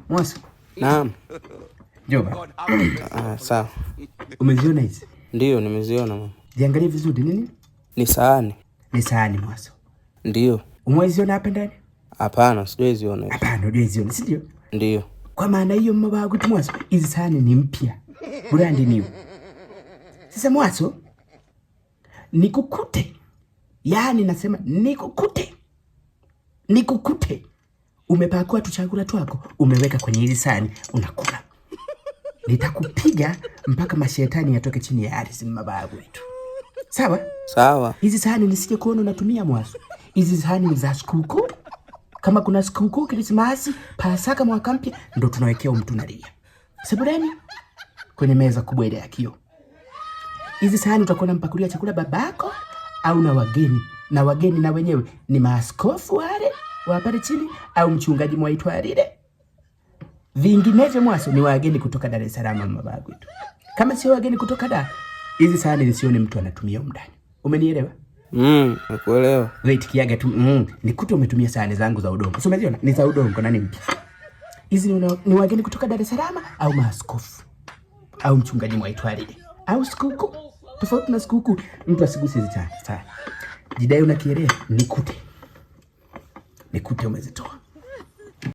Mwaso. Naam. Joba. Sawa. Umeziona hizi? Ndio, nimeziona mama. Jiangalie vizuri nini? Ni sahani. Ni sahani Mwaso. Ndio. Umeziona hapa ndani? Hapana, sijaziona. Hapana, hujaziona, si ndio? Ndio. Kwa maana hiyo mama wangu Mwaso, hizi sahani ni mpya. Brand new. Sasa Mwaso, nikukute. Yaani nasema nikukute. Nikukute. Umepakua tu chakula twako, umeweka kwenye hizi sahani, unakula. Nitakupiga mpaka mashetani yatoke chini ya ardhi mababu wetu. Sawa? Sawa. Hizi sahani nisije kuona unatumia Mwaso. Hizi sahani ni za sikukuu. Kama kuna sikukuu, Krismasi, Pasaka, mwaka mpya, ndo tunawekea mtu nalia. Sebuleni kwenye meza kubwa ile ya kioo. Hizi sahani utakuwa unampakulia chakula babako au na wageni. Na wageni na wenyewe ni maaskofu wale wa pale chini au mchungaji mwaitwa lile. Vinginevyo Mwaso ni wageni kutoka Dar es Salaam mababu wetu. Kama sio wageni kutoka Dar, hizi sahani nisione mtu anatumia ndani. Umenielewa? Nakuelewa. Wait kiaga tu. Nikute umetumia sahani zangu za udongo. Sio umeziona? Ni za udongo na nini? Hizi ni wageni kutoka Dar es Salaam au maaskofu au mchungaji mwaitwa lile. Au sikukuu. Tofauti na sikukuu, mtu asiguse hizi sahani. Jidai unakielewa? Nikute umezitoa.